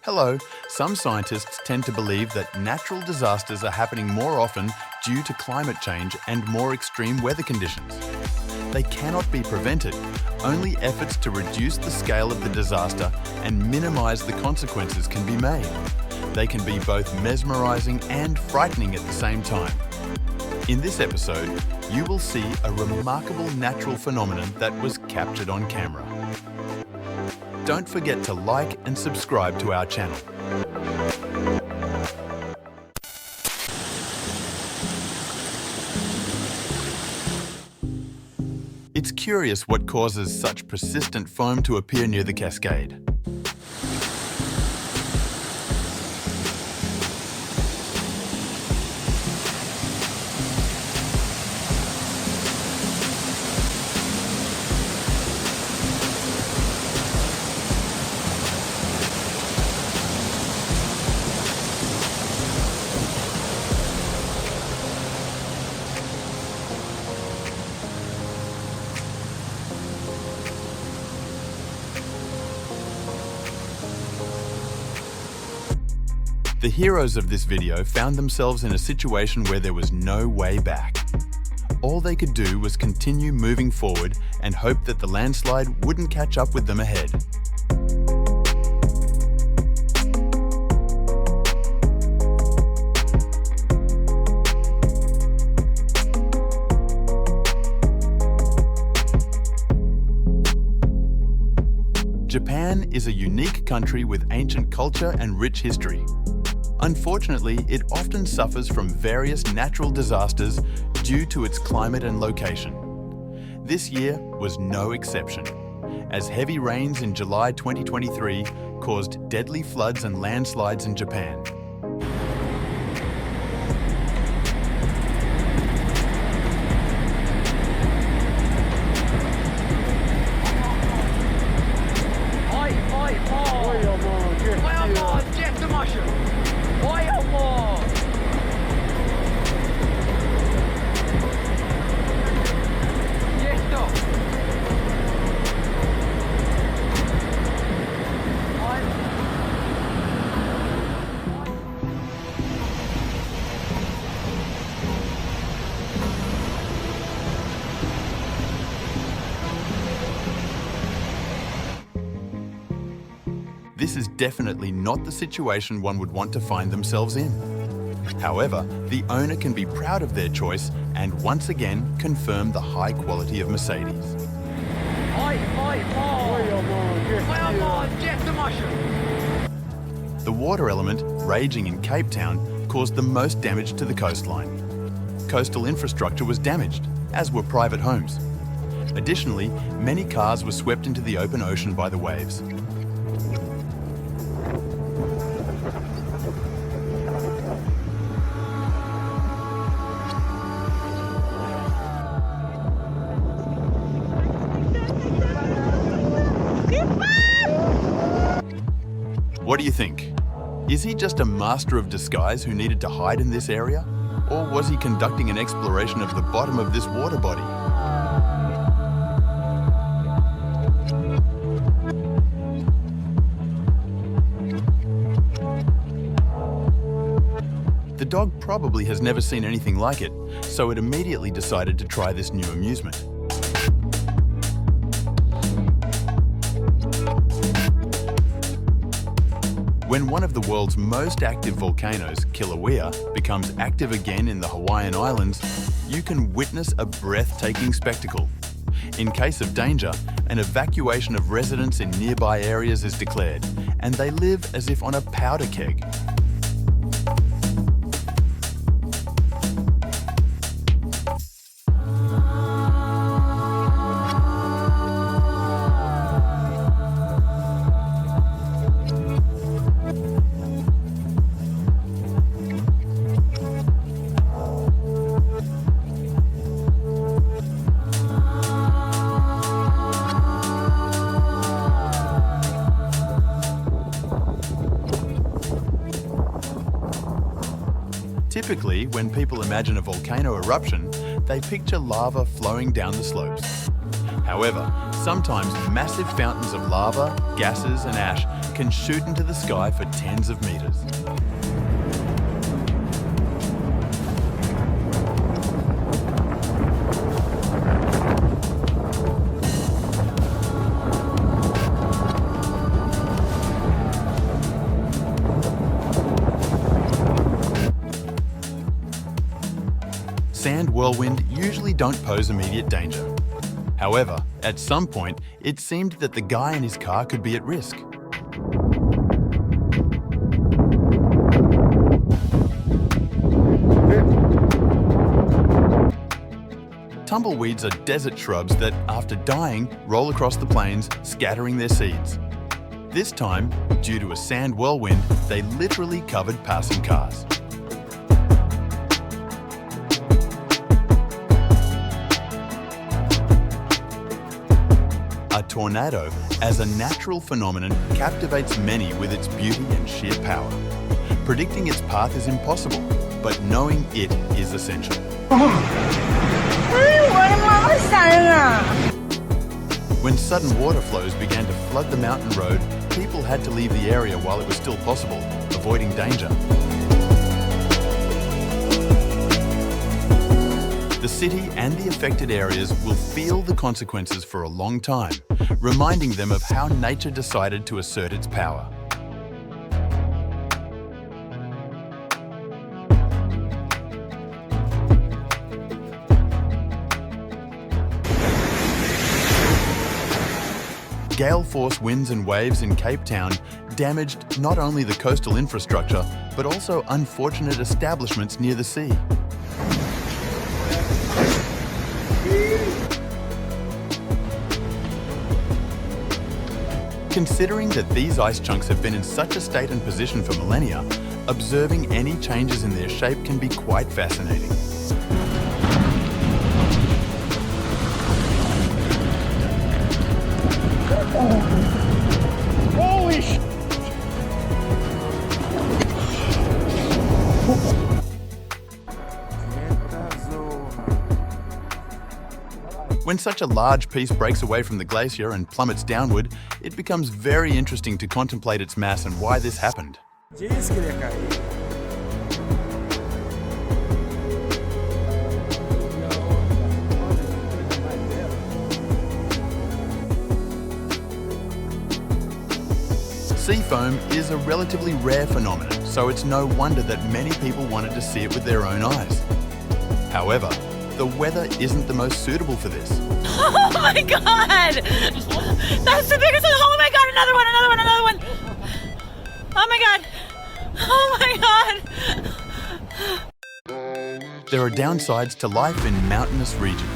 Hello. Some scientists tend to believe that natural disasters are happening more often due to climate change and more extreme weather conditions. They cannot be prevented. Only efforts to reduce the scale of the disaster and minimize the consequences can be made. They can be both mesmerizing and frightening at the same time. In this episode, you will see a remarkable natural phenomenon that was captured on camera. Don't forget to like and subscribe to our channel. It's curious what causes such persistent foam to appear near the cascade. The heroes of this video found themselves in a situation where there was no way back. All they could do was continue moving forward and hope that the landslide wouldn't catch up with them ahead. Japan is a unique country with ancient culture and rich history. Unfortunately, it often suffers from various natural disasters due to its climate and location. This year was no exception, as heavy rains in July 2023 caused deadly floods and landslides in Japan. This is definitely not the situation one would want to find themselves in. However, the owner can be proud of their choice and once again confirm the high quality of Mercedes. The water element, raging in Cape Town, caused the most damage to the coastline. Coastal infrastructure was damaged, as were private homes. Additionally, many cars were swept into the open ocean by the waves. What do you think? Is he just a master of disguise who needed to hide in this area? Or was he conducting an exploration of the bottom of this water body? The dog probably has never seen anything like it, so it immediately decided to try this new amusement. When one of the world's most active volcanoes, Kilauea, becomes active again in the Hawaiian Islands, you can witness a breathtaking spectacle. In case of danger, an evacuation of residents in nearby areas is declared, and they live as if on a powder keg. Typically, when people imagine a volcano eruption, they picture lava flowing down the slopes. However, sometimes massive fountains of lava, gases and ash can shoot into the sky for tens of meters. Sand whirlwind usually don't pose immediate danger. However, at some point, it seemed that the guy in his car could be at risk. Tumbleweeds are desert shrubs that, after dying, roll across the plains, scattering their seeds. This time, due to a sand whirlwind, they literally covered passing cars. A tornado, as a natural phenomenon, captivates many with its beauty and sheer power. Predicting its path is impossible, but knowing it is essential. When sudden water flows began to flood the mountain road, people had to leave the area while it was still possible, avoiding danger. The city and the affected areas will feel the consequences for a long time, reminding them of how nature decided to assert its power. Gale force winds and waves in Cape Town damaged not only the coastal infrastructure, but also unfortunate establishments near the sea. Considering that these ice chunks have been in such a state and position for millennia, observing any changes in their shape can be quite fascinating. Holy sh! When such a large piece breaks away from the glacier and plummets downward, it becomes very interesting to contemplate its mass and why this happened. Sea foam is a relatively rare phenomenon, so it's no wonder that many people wanted to see it with their own eyes. However, the weather isn't the most suitable for this. Oh my god! That's the biggest one! Oh my god, another one! Oh my god! Oh my god! There are downsides to life in mountainous regions.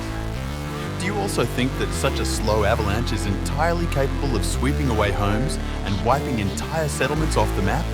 Do you also think that such a slow avalanche is entirely capable of sweeping away homes and wiping entire settlements off the map?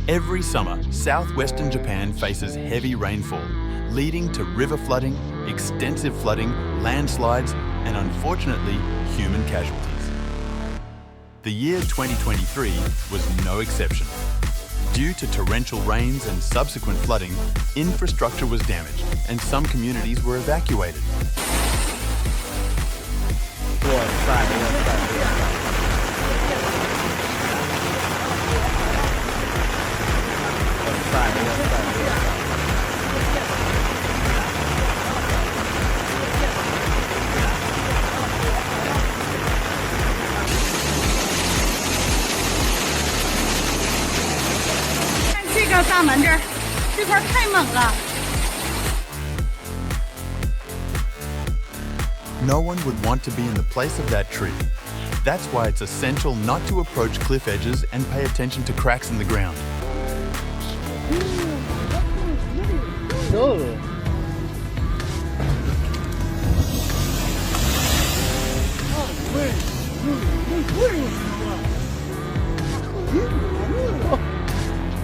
Every summer, southwestern Japan faces heavy rainfall, leading to river flooding, extensive flooding, landslides, and unfortunately, human casualties. The year 2023 was no exception. Due to torrential rains and subsequent flooding, infrastructure was damaged and some communities were evacuated. No one would want to be in the place of that tree. That's why it's essential not to approach cliff edges and pay attention to cracks in the ground.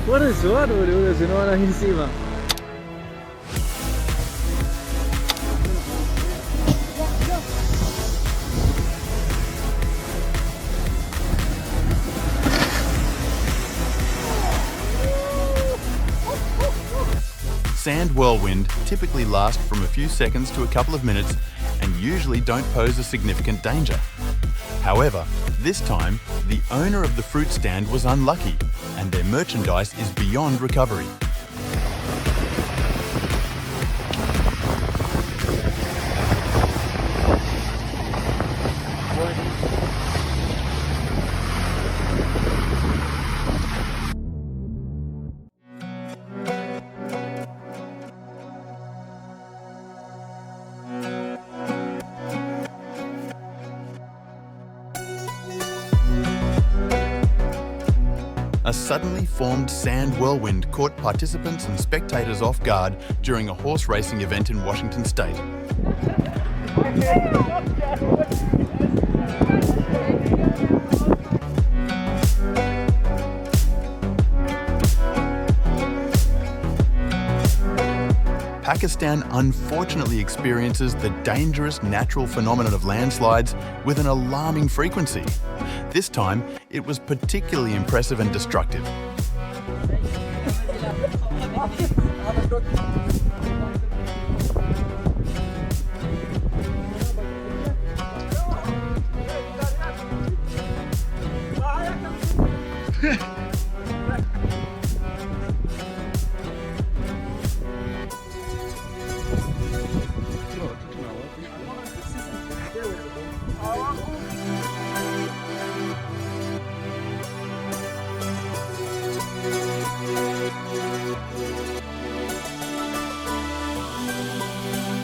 Guarda il suono, se no là in cima. Sand whirlwind typically last from a few seconds to a couple of minutes and usually don't pose a significant danger. However, this time, the owner of the fruit stand was unlucky and their merchandise is beyond recovery. A suddenly formed sand whirlwind caught participants and spectators off guard during a horse racing event in Washington state. Pakistan unfortunately experiences the dangerous natural phenomenon of landslides with an alarming frequency. This time, it was particularly impressive and destructive.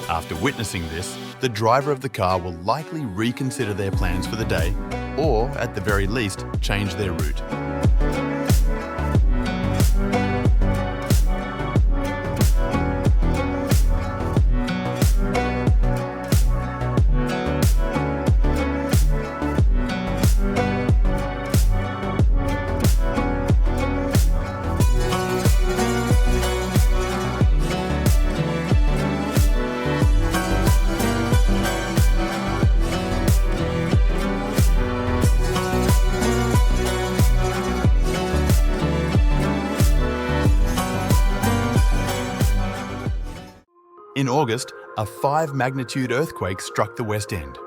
After witnessing this, the driver of the car will likely reconsider their plans for the day, or at the very least, change their route. In August, a 5-magnitude earthquake struck the West End.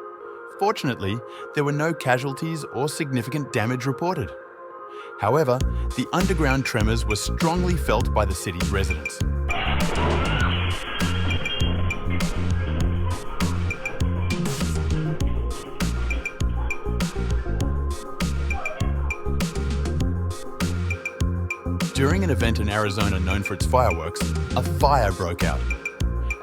Fortunately, there were no casualties or significant damage reported. However, the underground tremors were strongly felt by the city's residents. During an event in Arizona known for its fireworks, a fire broke out.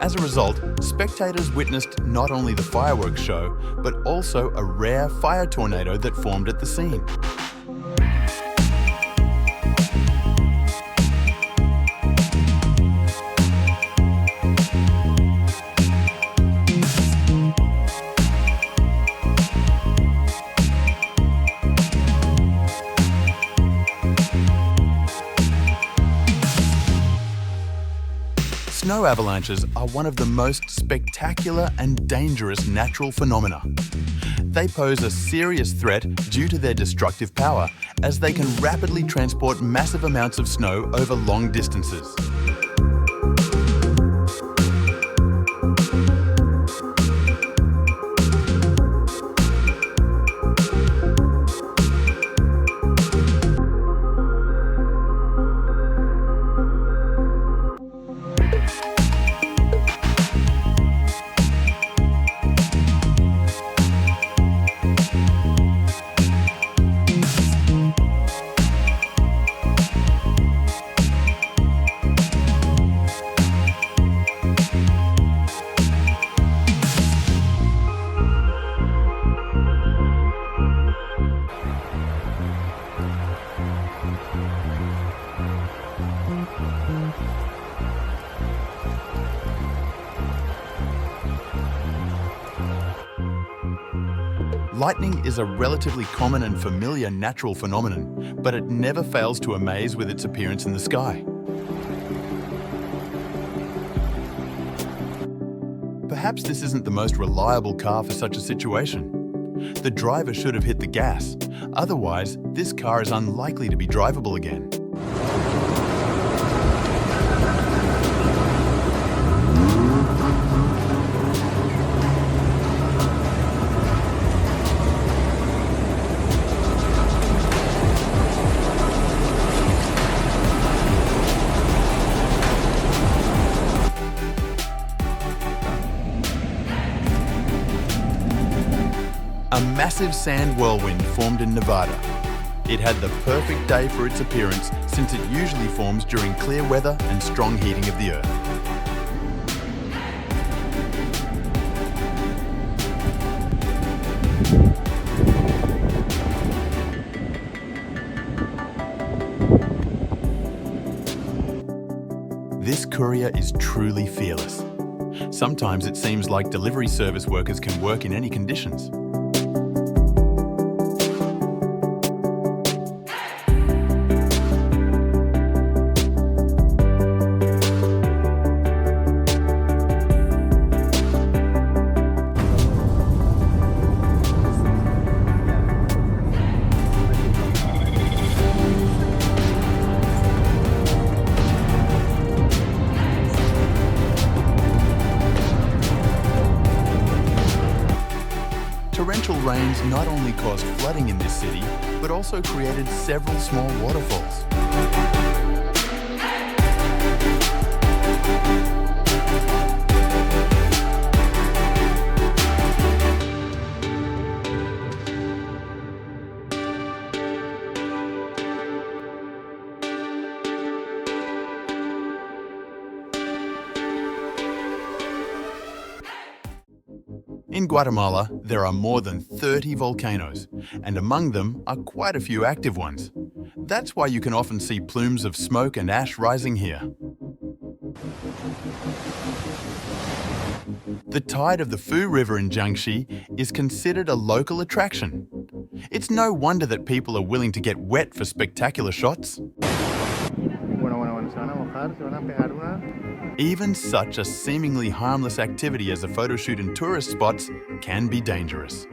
As a result, spectators witnessed not only the fireworks show, but also a rare fire tornado that formed at the scene. Snow avalanches are one of the most spectacular and dangerous natural phenomena. They pose a serious threat due to their destructive power, as they can rapidly transport massive amounts of snow over long distances. Lightning is a relatively common and familiar natural phenomenon, but it never fails to amaze with its appearance in the sky. Perhaps this isn't the most reliable car for such a situation. The driver should have hit the gas, otherwise this car is unlikely to be drivable again. A massive sand whirlwind formed in Nevada. It had the perfect day for its appearance since it usually forms during clear weather and strong heating of the Earth. This courier is truly fearless. Sometimes it seems like delivery service workers can work in any conditions. Torrential rains not only caused flooding in this city, but also created several small waterfalls. In Guatemala, there are more than 30 volcanoes, and among them are quite a few active ones. That's why you can often see plumes of smoke and ash rising here. The tide of the Fu River in Jiangxi is considered a local attraction. It's no wonder that people are willing to get wet for spectacular shots. Even such a seemingly harmless activity as a photo shoot in tourist spots can be dangerous.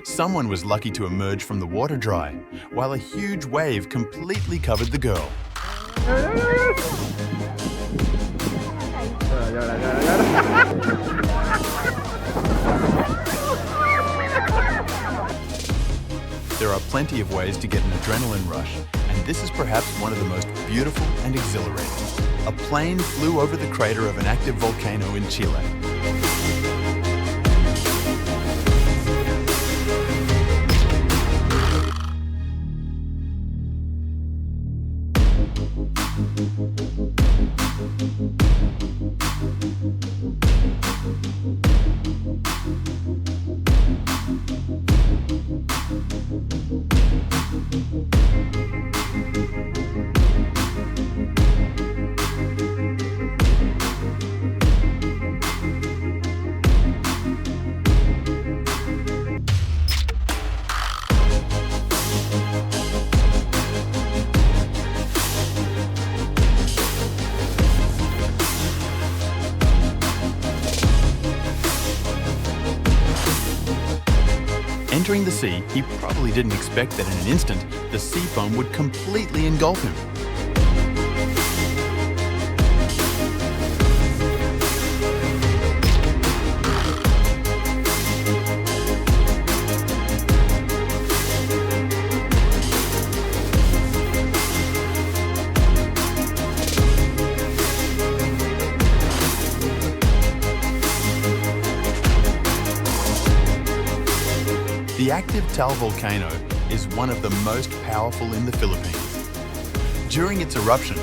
Someone was lucky to emerge from the water dry, while a huge wave completely covered the girl. There are plenty of ways to get an adrenaline rush, and this is perhaps one of the most beautiful and exhilarating. A plane flew over the crater of an active volcano in Chile. Entering the sea, he probably didn't expect that in an instant, the sea foam would completely engulf him. The active Tal volcano is one of the most powerful in the Philippines. During its eruption,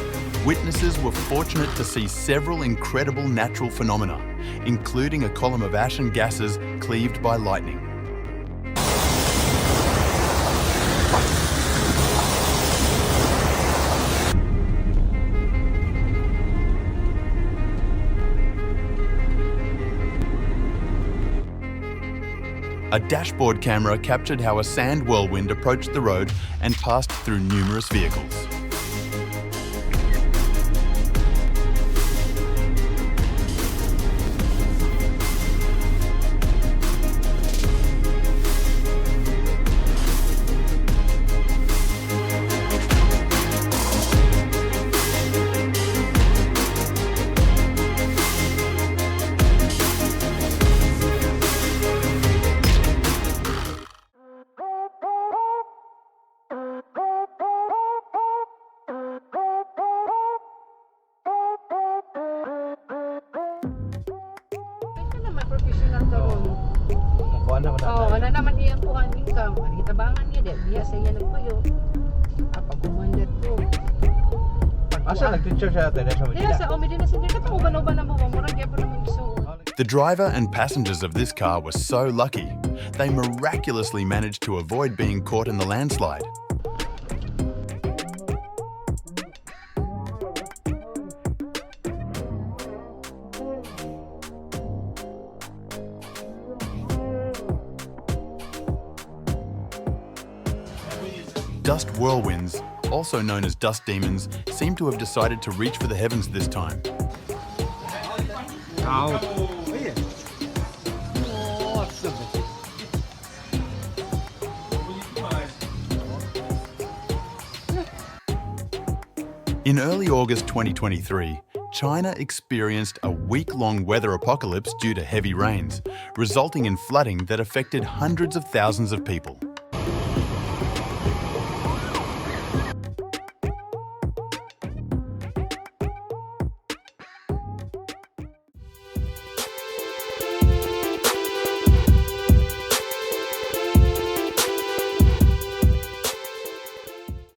witnesses were fortunate to see several incredible natural phenomena, including a column of ash and gases cleaved by lightning. A dashboard camera captured how a sand whirlwind approached the road and passed through numerous vehicles. Ito naman, professional ka ron. Kuha na Oo, wala naman iyang kuhan income. Itabangan niya, dahil biya sa iya nagpuyo. Pag umandat ko. Asa nag-teacher siya tayo sa Dila sa Omidina Center, katauban-uban na mo, murag yan po naman gusto. The driver and passengers of this car were so lucky, they miraculously managed to avoid being caught in the landslide. Dust whirlwinds, also known as dust demons, seem to have decided to reach for the heavens this time. In early August 2023, China experienced a week-long weather apocalypse due to heavy rains, resulting in flooding that affected hundreds of thousands of people.